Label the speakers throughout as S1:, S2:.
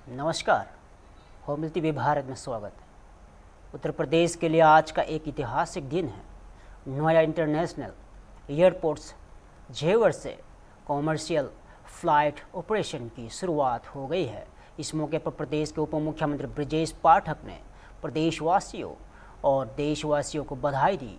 S1: नमस्कार, home TV Bharat में स्वागत है। उत्तर प्रदेश के लिए आज का एक ऐतिहासिक दिन है। नोएडा इंटरनेशनल एयरपोर्ट्स जेवर से कॉमर्शियल फ्लाइट ऑपरेशन की शुरुआत हो गई है। इस मौके पर प्रदेश के उप मुख्यमंत्री ब्रजेश पाठक ने प्रदेशवासियों और देशवासियों को बधाई दी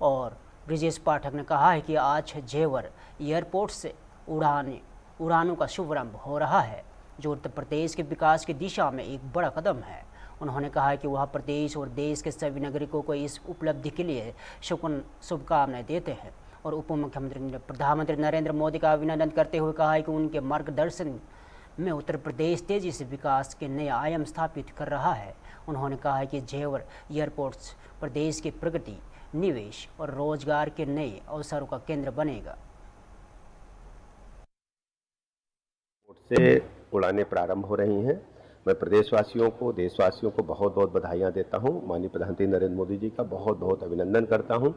S1: और ब्रजेश पाठक ने कहा है कि आज जेवर एयरपोर्ट से उड़ानों का शुभारंभ हो रहा है, जो उत्तर प्रदेश के विकास की दिशा में एक बड़ा कदम है। उन्होंने कहा कि वह प्रदेश और देश के सभी नागरिकों को इस उपलब्धि के लिए शुभकामनाएं देते हैं और उप मुख्यमंत्री ने प्रधानमंत्री नरेंद्र मोदी का अभिनंदन करते हुए कहा है कि उनके मार्गदर्शन में उत्तर प्रदेश तेजी से विकास के नए आयाम स्थापित कर रहा है। उन्होंने कहा है कि जेवर एयरपोर्ट्स प्रदेश की प्रगति, निवेश और रोजगार के नए अवसरों का केंद्र बनेगा।
S2: से उड़ानें प्रारंभ हो रही हैं। मैं प्रदेशवासियों को, देशवासियों को बहुत बहुत बधाइयां देता हूं। माननीय प्रधानमंत्री नरेंद्र मोदी जी का बहुत बहुत अभिनंदन करता हूं।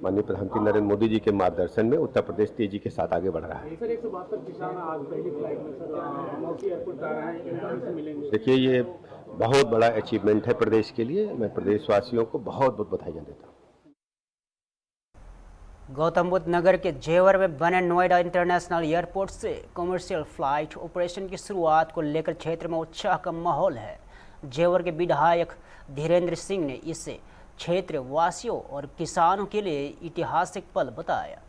S2: माननीय प्रधानमंत्री नरेंद्र मोदी जी के मार्गदर्शन में उत्तर प्रदेश तेजी के साथ आगे बढ़ रहा है।
S3: सर 172 किसान आज पहली फ्लाइट में सर मौके एयरपोर्ट आ रहे हैं, इनसे मिलेंगे।
S2: देखिए, ये बहुत बड़ा अचीवमेंट है प्रदेश के लिए। मैं प्रदेशवासियों को बहुत बहुत बधाइयां देता हूँ।
S1: गौतम बुद्ध नगर के जेवर में बने नोएडा इंटरनेशनल एयरपोर्ट से कमर्शियल फ्लाइट ऑपरेशन की शुरुआत को लेकर क्षेत्र में उत्साह का माहौल है। जेवर के विधायक धीरेन्द्र सिंह ने इसे क्षेत्र वासियों और किसानों के लिए ऐतिहासिक पल बताया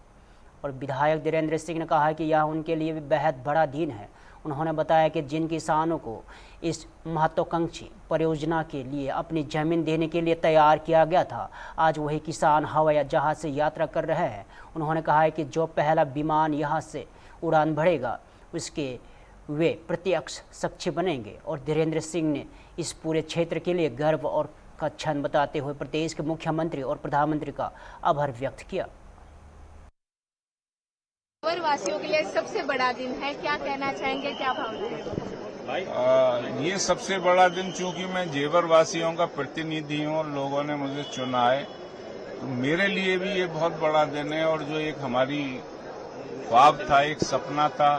S1: और विधायक धीरेन्द्र सिंह ने कहा कि यह उनके लिए भी बेहद बड़ा दिन है। उन्होंने बताया कि जिन किसानों को इस महत्वाकांक्षी परियोजना के लिए अपनी जमीन देने के लिए तैयार किया गया था, आज वही किसान हवाई जहाज से यात्रा कर रहे हैं। उन्होंने कहा है कि जो पहला विमान यहाँ से उड़ान भरेगा उसके वे प्रत्यक्ष साक्षी बनेंगे और धीरेन्द्र सिंह ने इस पूरे क्षेत्र के लिए गर्व और का क्षण बताते हुए प्रदेश के मुख्यमंत्री और प्रधानमंत्री का आभार व्यक्त किया।
S4: वासियों के लिए सबसे बड़ा दिन है, क्या कहना चाहेंगे, क्या भावना है?
S5: ये सबसे बड़ा दिन, चूंकि मैं जेवर वासियों का प्रतिनिधि हूँ और लोगों ने मुझे चुना है, तो मेरे लिए भी ये बहुत बड़ा दिन है। और जो एक हमारी ख्वाब था, एक सपना था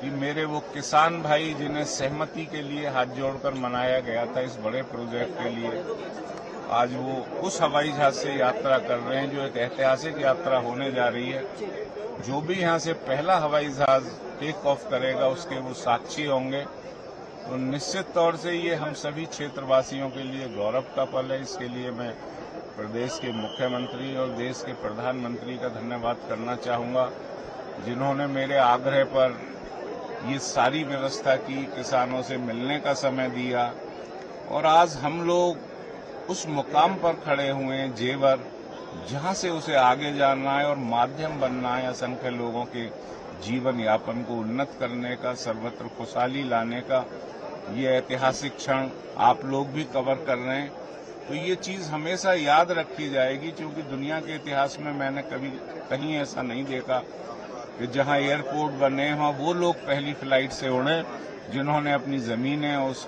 S5: कि मेरे वो किसान भाई जिन्हें सहमति के लिए हाथ जोड़कर मनाया गया था इस बड़े प्रोजेक्ट के लिए, आज वो उस हवाई जहाज से यात्रा कर रहे हैं जो एक ऐतिहासिक यात्रा होने जा रही है। जो भी यहाँ से पहला हवाई जहाज टेक ऑफ करेगा उसके वो साक्षी होंगे। तो निश्चित तौर से ये हम सभी क्षेत्रवासियों के लिए गौरव का पल है। इसके लिए मैं प्रदेश के मुख्यमंत्री और देश के प्रधानमंत्री का धन्यवाद करना चाहूँगा, जिन्होंने मेरे आग्रह पर ये सारी व्यवस्था की, किसानों से मिलने का समय दिया और आज हम लोग उस मुकाम पर खड़े हुए हैं जेवर, जहां से उसे आगे जाना है और माध्यम बनना है असंख्य लोगों के जीवन यापन को उन्नत करने का, सर्वत्र खुशहाली लाने का। ये ऐतिहासिक क्षण आप लोग भी कवर कर रहे हैं, तो ये चीज हमेशा याद रखी जाएगी, क्योंकि दुनिया के इतिहास में मैंने कभी कहीं ऐसा नहीं देखा कि जहां एयरपोर्ट बने वहां वो लोग पहली फ्लाइट से उड़े जिन्होंने अपनी जमीनें उस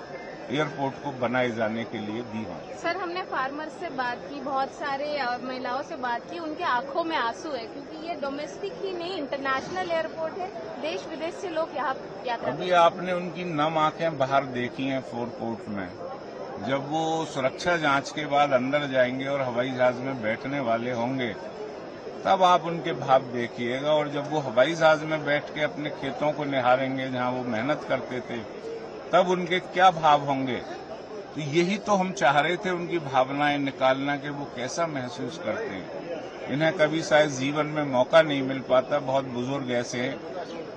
S5: एयरपोर्ट को बनाए जाने के लिए दी हैं।
S4: सर, हमने फार्मर से बात की, बहुत सारे महिलाओं से बात की, उनके आंखों में आंसू है, क्योंकि ये डोमेस्टिक ही नहीं इंटरनेशनल एयरपोर्ट है, देश विदेश से लोग यहाँ यात्रा।
S5: अभी आपने उनकी नम आंखें बाहर देखी हैं फोरपोर्ट में, जब वो सुरक्षा जांच के बाद अंदर जाएंगे और हवाई जहाज में बैठने वाले होंगे, तब आप उनके भाव देखिएगा। और जब वो हवाई जहाज में बैठ के अपने खेतों को निहारेंगे जहां वो मेहनत करते थे, तब उनके क्या भाव होंगे। तो यही तो हम चाह रहे थे, उनकी भावनाएं निकालना कि वो कैसा महसूस करते हैं। इन्हें कभी शायद जीवन में मौका नहीं मिल पाता। बहुत बुजुर्ग ऐसे हैं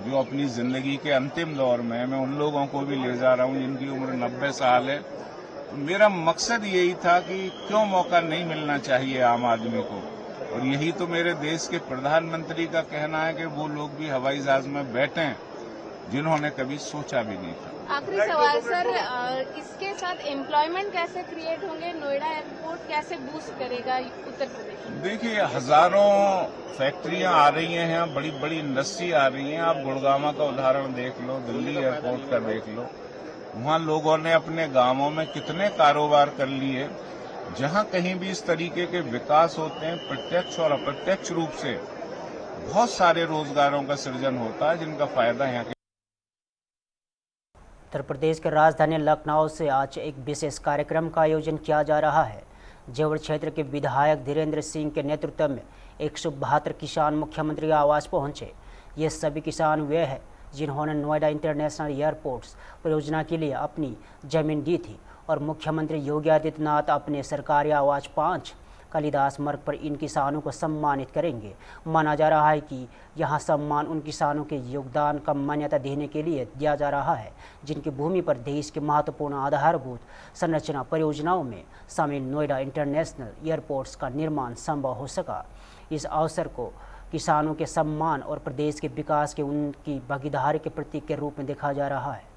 S5: जो अपनी जिंदगी के अंतिम दौर में, मैं उन लोगों को भी ले जा रहा हूं जिनकी उम्र 90 साल है। तो मेरा मकसद यही था कि क्यों मौका नहीं मिलना चाहिए आम आदमी को, और यही तो मेरे देश के प्रधानमंत्री का कहना है कि वो लोग भी हवाई जहाज में बैठें जिन्होंने कभी सोचा भी नहीं था।
S4: आखिरी सवाल सर, इसके साथ एम्प्लॉयमेंट कैसे क्रिएट होंगे, नोएडा एयरपोर्ट कैसे बूस्ट करेगा उत्तर प्रदेश? देखिए,
S5: हजारों फैक्ट्रियां आ रही हैं यहाँ, बड़ी बड़ी इंडस्ट्री आ रही हैं। आप गुड़गांव का उदाहरण देख लो, दिल्ली एयरपोर्ट का देख लो, वहाँ लोगों ने अपने गांवों में कितने कारोबार कर लिए। जहाँ कहीं भी इस तरीके के विकास होते हैं, प्रत्यक्ष और अप्रत्यक्ष रूप से बहुत सारे रोजगारों का सृजन होता है, जिनका फायदा यहाँ के
S1: उत्तर प्रदेश के राजधानी लखनऊ से आज एक विशेष कार्यक्रम का आयोजन किया जा रहा है। जेवर क्षेत्र के विधायक धीरेन्द्र सिंह के नेतृत्व में 172 किसान मुख्यमंत्री आवास पहुंचे। ये सभी किसान वे हैं जिन्होंने नोएडा इंटरनेशनल एयरपोर्ट्स परियोजना के लिए अपनी जमीन दी थी और मुख्यमंत्री योगी आदित्यनाथ अपने सरकारी आवास 5 कालिदास मार्ग पर इन किसानों को सम्मानित करेंगे। माना जा रहा है कि यहां सम्मान उन किसानों के योगदान का मान्यता देने के लिए दिया जा रहा है जिनकी भूमि पर देश के महत्वपूर्ण आधारभूत संरचना परियोजनाओं में शामिल नोएडा इंटरनेशनल एयरपोर्ट्स का निर्माण संभव हो सका। इस अवसर को किसानों के सम्मान और प्रदेश के विकास के उनकी भागीदारी के प्रतीक के रूप में देखा जा रहा है।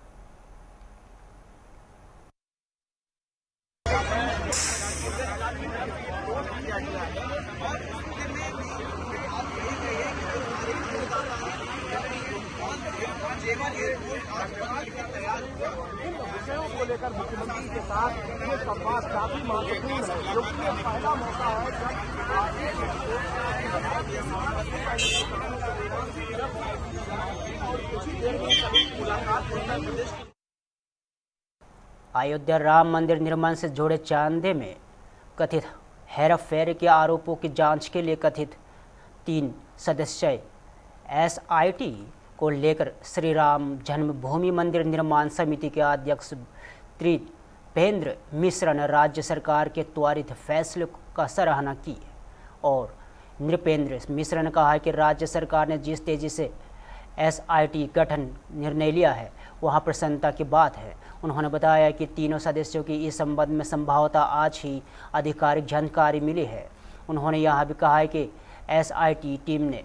S3: विषयों को लेकर मुख्यमंत्री के साथ ये संवाद काफी महत्वपूर्ण है, क्योंकि ये पहला मौका है जब
S1: अयोध्या राम मंदिर निर्माण से जुड़े चांदे में कथित हेराफेरी के आरोपों की जांच के लिए कथित 3 सदस्यीय SIT को लेकर श्री राम जन्मभूमि मंदिर निर्माण समिति के अध्यक्ष त्रिपेंद्र मिश्रा ने राज्य सरकार के त्वरित फैसले का सराहना की और नृपेंद्र मिश्रा ने कहा कि राज्य सरकार ने जिस तेजी से SIT गठन निर्णय लिया है वहाँ प्रसन्नता की बात है। उन्होंने बताया कि तीनों सदस्यों की इस संबंध में संभवतः आज ही आधिकारिक जानकारी मिली है। उन्होंने यह भी कहा है कि SIT टीम ने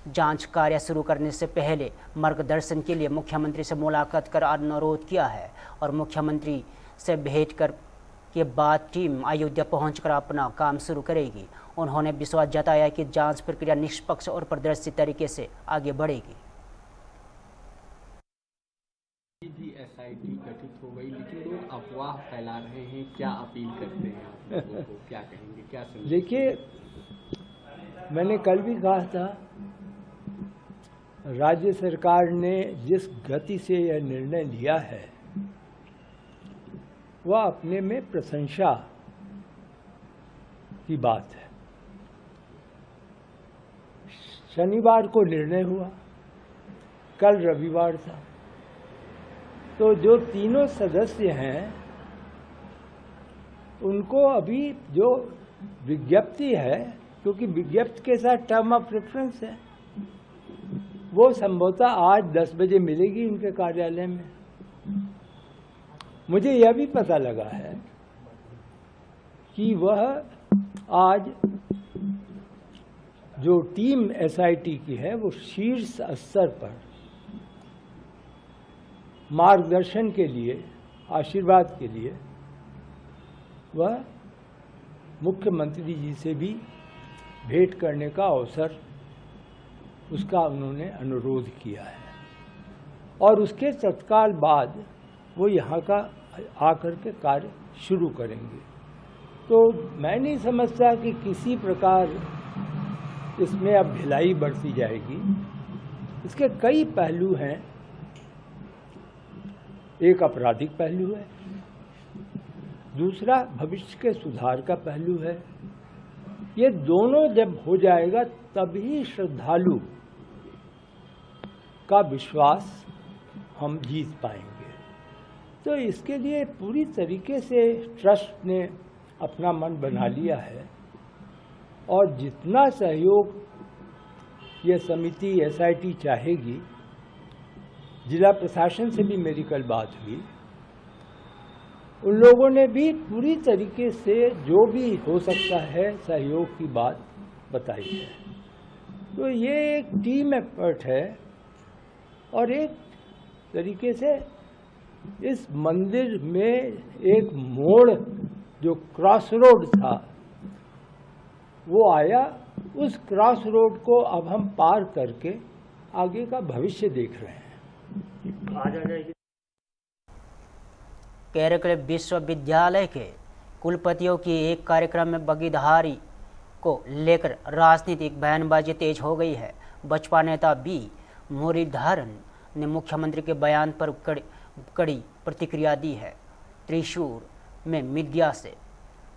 S1: जांच कार्य शुरू करने से पहले मार्गदर्शन के लिए मुख्यमंत्री से मुलाकात कर अनुरोध किया है और मुख्यमंत्री से भेंट कर के बाद टीम अयोध्या पहुंचकर अपना काम शुरू करेगी। उन्होंने विश्वास जताया कि जांच प्रक्रिया निष्पक्ष और पारदर्शी तरीके से आगे बढ़ेगी।
S6: SIT गठित हो गई, लेकिन लोग अफवाह फैला रहे हैं, क्या अपील करते हैं आप लोगों को, क्या कहेंगे, क्या समझेंगे?
S7: देखिए, मैंने कल भी कहा था, राज्य सरकार ने जिस गति से यह निर्णय लिया है वह अपने में प्रशंसा की बात है। शनिवार को निर्णय हुआ, कल रविवार था, तो जो तीनों सदस्य हैं उनको अभी जो विज्ञप्ति है, क्योंकि विज्ञप्ति के साथ टर्म ऑफ रेफरेंस है, वो संभवतः आज 10 बजे मिलेगी इनके कार्यालय में। मुझे यह भी पता लगा है कि वह आज जो टीम SIT की है वो शीर्ष स्तर पर मार्गदर्शन के लिए, आशीर्वाद के लिए वह मुख्यमंत्री जी से भी भेंट करने का अवसर, उसका उन्होंने अनुरोध किया है और उसके तत्काल बाद वो यहाँ का आकर के कार्य शुरू करेंगे। तो मैं नहीं समझता कि किसी प्रकार इसमें अब ढिलाई बरती जाएगी। इसके कई पहलू हैं। एक आपराधिक पहलू है, दूसरा भविष्य के सुधार का पहलू है। ये दोनों जब हो जाएगा तभी श्रद्धालु का विश्वास हम जीत पाएंगे। तो इसके लिए पूरी तरीके से ट्रस्ट ने अपना मन बना लिया है और जितना सहयोग ये समिति SIT चाहेगी, जिला प्रशासन से भी मेरी कल बात हुई, उन लोगों ने भी पूरी तरीके से जो भी हो सकता है सहयोग की बात बताई है। तो ये एक टीम एफर्ट है और एक तरीके से इस मंदिर में एक मोड़ जो क्रॉस रोड था वो आया, उस क्रॉस रोड को अब हम पार करके आगे का भविष्य देख रहे हैं।
S1: केरल विश्वविद्यालय के कुलपतियों की एक कार्यक्रम में भागीदारी को लेकर राजनीतिक बयानबाजी तेज हो गई है। बसपा नेता बी मुरलीधरन ने मुख्यमंत्री के बयान पर कड़ी प्रतिक्रिया दी है। त्रिशूर में मीडिया से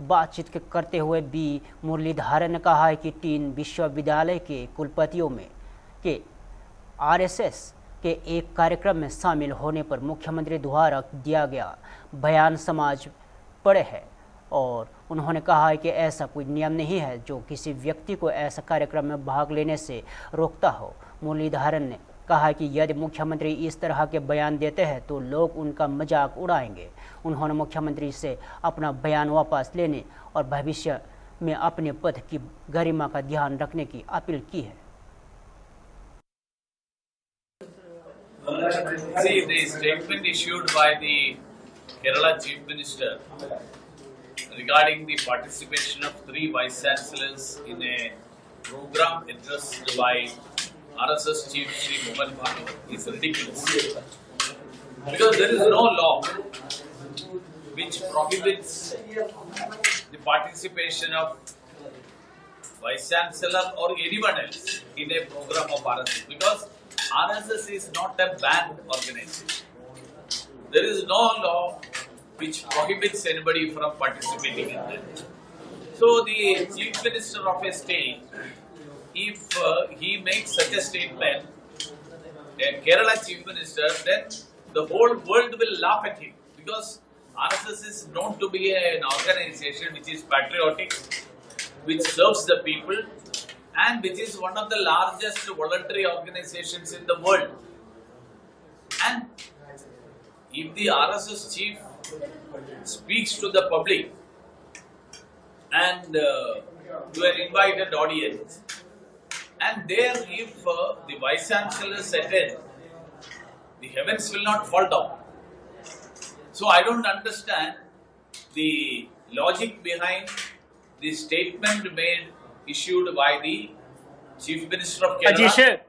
S1: बातचीत करते हुए बी मुरलीधरन ने कहा है कि 3 विश्वविद्यालय के कुलपतियों में के आरएसएस के एक कार्यक्रम में शामिल होने पर मुख्यमंत्री द्वारा दिया गया बयान समाज पड़े है और उन्होंने कहा है कि ऐसा कोई नियम नहीं है जो किसी व्यक्ति को ऐसा कार्यक्रम में भाग लेने से रोकता हो। मुरलीधरन ने कहा कि यदि मुख्यमंत्री इस तरह के बयान देते हैं तो लोग उनका मजाक उड़ाएंगे। उन्होंने मुख्यमंत्री से अपना बयान वापस लेने और भविष्य में अपने पद की गरिमा का ध्यान रखने की अपील की है।
S8: See, the statement issued by the Kerala Chief Minister regarding the participation of 3 Vice Chancellors in a program addressed by RSS Chief Sri Mohan Bhagwat is ridiculous. Because there is no law which prohibits the participation of Vice Chancellor or anyone else in a program of RSS. Because RSS is not a banned organization. There is no law which prohibits anybody from participating in that. So the Chief Minister of a state, if he makes such a statement, a Kerala Chief Minister, then the whole world will laugh at him, because RSS is known to be an organization which is patriotic, which serves the people, and which is one of the largest voluntary organizations in the world. And if the RSS chief speaks to the public and to an invited audience, and there if the Vice Chancellors attend, the heavens will not fall down. So I don't understand the logic behind the statement issued by the Chief Minister of Kerala.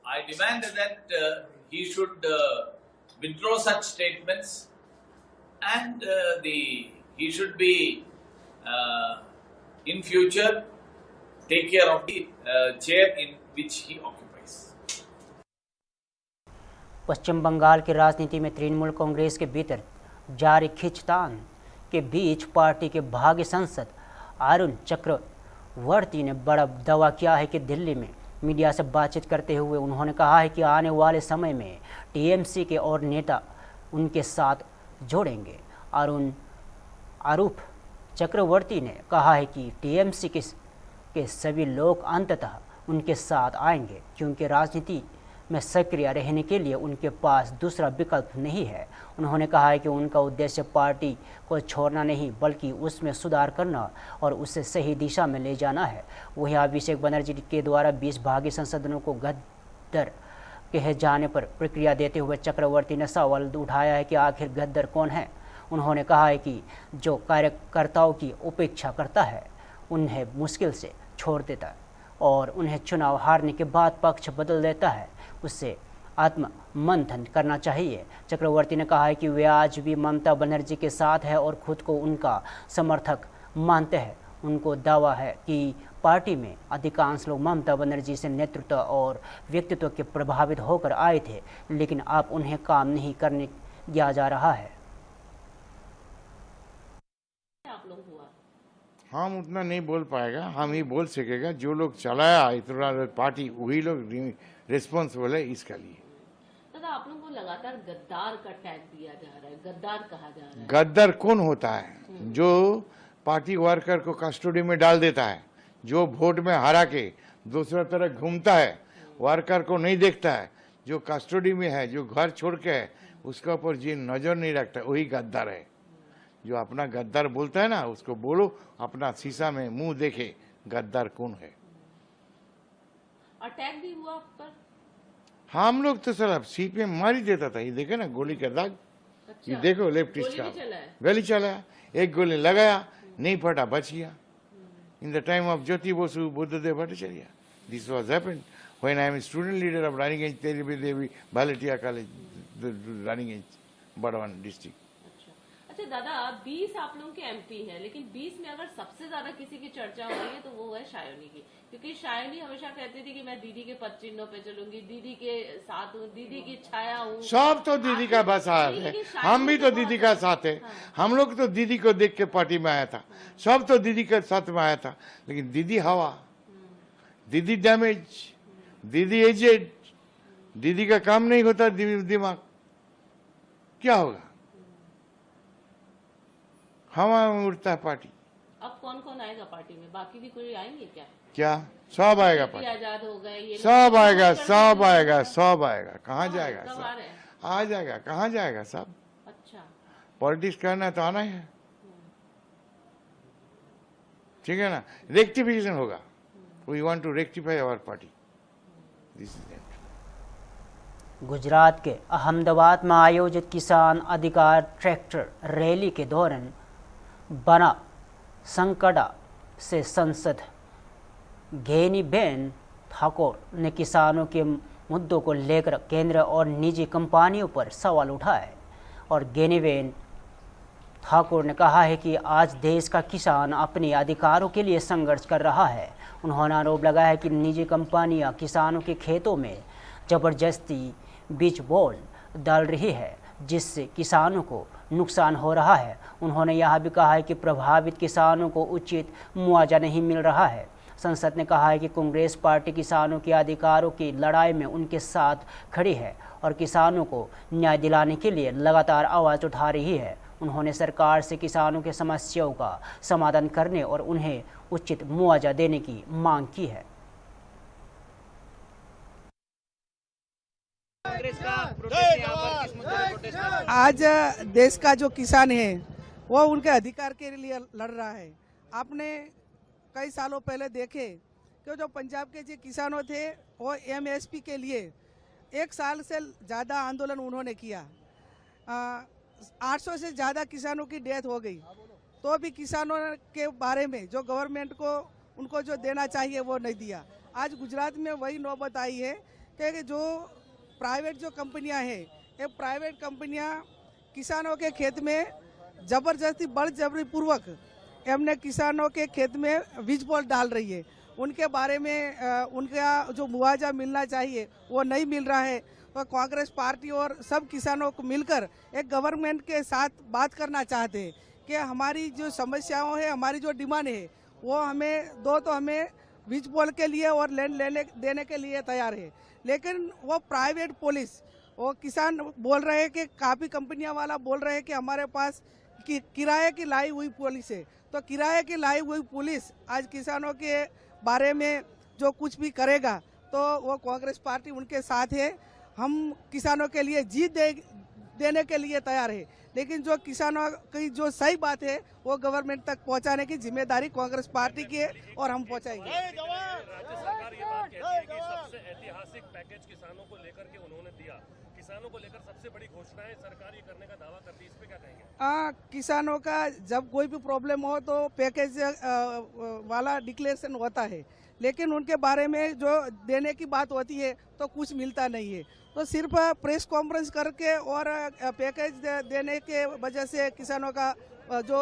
S8: I demand that he should withdraw such statements, and he should be in future take care of the chair in which he occupies.
S1: पश्चिम बंगाल की राजनीति में तृणमूल कांग्रेस के भीतर जारी खींचतान के बीच party के भाग्य सांसद अरुण चक्रवर्ती ने बड़ा दावा किया है कि दिल्ली में मीडिया से बातचीत करते हुए उन्होंने कहा है कि आने वाले समय में टीएमसी के और नेता उनके साथ जोड़ेंगे। अरूप चक्रवर्ती ने कहा है कि टीएमसी के सभी लोग अंततः उनके साथ आएंगे, क्योंकि राजनीति में सक्रिय रहने के लिए उनके पास दूसरा विकल्प नहीं है। उन्होंने कहा है कि उनका उद्देश्य पार्टी को छोड़ना नहीं, बल्कि उसमें सुधार करना और उसे सही दिशा में ले जाना है। वहीं अभिषेक बनर्जी के द्वारा 20 भागी संसदों को गद्दार कहे जाने पर प्रतिक्रिया देते हुए चक्रवर्ती ने सवाल उठाया है कि आखिर गद्दार कौन है। उन्होंने कहा है कि जो कार्यकर्ताओं की उपेक्षा करता है, उन्हें मुश्किल से छोड़ देता है और उन्हें चुनाव हारने के बाद पक्ष बदल देता है, उससे आत्ममंथन करना चाहिए। चक्रवर्ती ने कहा है कि वे आज भी ममता बनर्जी के साथ है और खुद को उनका समर्थक मानते हैं। उनको दावा है कि पार्टी में अधिकांश लोग ममता बनर्जी से नेतृत्व और व्यक्तित्व के प्रभावित होकर आए थे, लेकिन अब उन्हें काम नहीं करने दिया जा रहा है।
S9: हम उतना नहीं बोल पाएगा, हम ही बोल सकेगा। जो लोग चलाया इतना पार्टी, वही लोग रिस्पॉन्सिबल है इसका लिए।
S10: दादा, आप लोगों को लगातार गद्दार का टैग दिया जा रहा है, गद्दार कहा जा रहा है।
S9: गद्दार कौन होता है? जो पार्टी वर्कर को कस्टडी में डाल देता है, जो वोट में हरा के दूसरा तरफ घूमता है, वर्कर को नहीं देखता है, जो कस्टडी में है, जो घर छोड़ के है, उसके ऊपर जी नजर नहीं रखता, वही गद्दार है। जो अपना गद्दार बोलता है ना, उसको बोलो अपना शीशा में मुंह देखे गद्दार कौन है।
S10: अटैक भी हुआ आप पर?
S9: हम लोग तो सर सीट में मार ही देता था। ये देखे ना गोली का दाग। अच्छा, ये देखो लेफ्टिस्ट का गोली चला, एक गोली लगाया, नहीं फटा, बच गया। In the time of Jyoti Basu Buddhadeb Bhattacharya, this was happened when I am student leader of Raniganj Teri Devi Bhalotia college, Raniganj, Burdwan district.
S10: वैसे दादा 20 आप लोगों के एमपी हैं, लेकिन 20 में अगर सबसे ज्यादा किसी की चर्चा हो रही है तो वो है शायोनी की, क्योंकि शायोनी हमेशा कहती थी कि मैं दीदी के पद चिन्हों पे चलूंगी, दीदी के साथ हूँ, दीदी की छाया हूँ।
S9: सब तो दीदी का बस हाल है, हम भी तो दीदी का साथ है। हम लोग तो दीदी को देख के पार्टी में आया था, सब तो दीदी के साथ में आया था, लेकिन दीदी हवा, दीदी डैमेज, दीदी एजेड, दीदी का काम नहीं होता दिमाग, क्या होगा? हवा में उड़ता है पार्टी।
S10: अब कौन कौन आएगा पार्टी में? बाकी भी कोई आएंगे क्या?
S9: क्या सब आएगा पार्टी?
S10: आजाद हो गए ये
S9: सब आएगा, सब आएगा, सब आएगा। कहाँ जाएगा
S10: कब
S9: सब?
S10: आ रहे हैं?
S9: आ जाएगा, कहाँ जाएगा सब?
S10: अच्छा,
S9: पॉलिटिक्स करना है तो आना ही है, ठीक है ना? रेक्टिफिकेशन होगा। We want to rectify our party, this is it.
S1: Gujarat के अहमदाबाद में आयोजित किसान अधिकार ट्रैक्टर रैली के दौरान बना संकडा से सांसद घेनीबेन ठाकुर ने किसानों के मुद्दों को लेकर केंद्र और निजी कंपनियों पर सवाल उठाए और घेनीबेन ठाकुर ने कहा है कि आज देश का किसान अपने अधिकारों के लिए संघर्ष कर रहा है। उन्होंने आरोप लगाया है कि निजी कंपनियां किसानों के खेतों में जबरदस्ती बीज बॉल डाल रही है, जिससे किसानों को नुकसान हो रहा है। उन्होंने यह भी कहा है कि प्रभावित किसानों को उचित मुआवजा नहीं मिल रहा है। संसद ने कहा है कि कांग्रेस पार्टी किसानों के अधिकारों की लड़ाई में उनके साथ खड़ी है और किसानों को न्याय दिलाने के लिए लगातार आवाज़ उठा रही है। उन्होंने सरकार से किसानों की समस्याओं का समाधान करने और उन्हें उचित मुआवजा देने की मांग की है।
S11: आज देश का जो किसान है वो उनके अधिकार के लिए लड़ रहा है। आपने कई सालों पहले देखे कि जो पंजाब के जो किसानों थे वो एमएसपी के लिए 1 साल से ज़्यादा आंदोलन उन्होंने किया। 800 से ज़्यादा किसानों की डेथ हो गई, तो भी किसानों के बारे में जो गवर्नमेंट को उनको जो देना चाहिए वो नहीं दिया। आज गुजरात में वही नौबत आई है कि जो प्राइवेट जो कंपनियां हैं, ये प्राइवेट कंपनियां किसानों के खेत में जबरदस्ती बलजबरी पूर्वक हमने किसानों के खेत में बीज बॉल डाल रही है। उनके बारे में उनका जो मुआवजा मिलना चाहिए वो नहीं मिल रहा है। तो कांग्रेस पार्टी और सब किसानों को मिलकर एक गवर्नमेंट के साथ बात करना चाहते हैं कि हमारी जो समस्याओं है, हमारी जो डिमांड है वो हमें दो, तो हमें बीज बॉल के लिए और लैंड लेने देने के लिए तैयार है। लेकिन वो प्राइवेट पुलिस, वो किसान बोल रहे हैं कि काफ़ी कंपनियां वाला बोल रहे हैं कि हमारे पास किराए की लाई हुई पुलिस है। तो किराए की लाई हुई पुलिस आज किसानों के बारे में जो कुछ भी करेगा तो वो कांग्रेस पार्टी उनके साथ है। हम किसानों के लिए जीत देने के लिए तैयार है, लेकिन जो किसानों की जो सही बात है वो गवर्नमेंट तक पहुंचाने की जिम्मेदारी कांग्रेस पार्टी की है और हम पहुंचाएंगे।
S12: राज्य सरकार ये बात कहती है कि सबसे ऐतिहासिक पैकेज किसानों को लेकर के उन्होंने दिया, किसानों को लेकर सबसे बड़ी घोषणाएं सरकार ये करने का दावा करती है, इस पे क्या कहेंगे?
S11: किसानों का जब कोई भी प्रॉब्लम हो तो पैकेज वाला डिक्लेरेशन होता है, लेकिन उनके बारे में जो देने की बात होती है तो कुछ मिलता नहीं है। तो सिर्फ प्रेस कॉन्फ्रेंस करके और पैकेज देने के वजह से किसानों का जो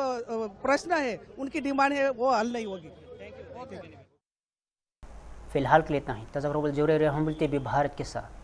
S11: प्रश्न है, उनकी डिमांड है, वो हल नहीं होगी।
S1: फिलहाल के लिए इतना ही। तज़व्वुर जुड़े रहे हम बोलते भी भारत के साथ।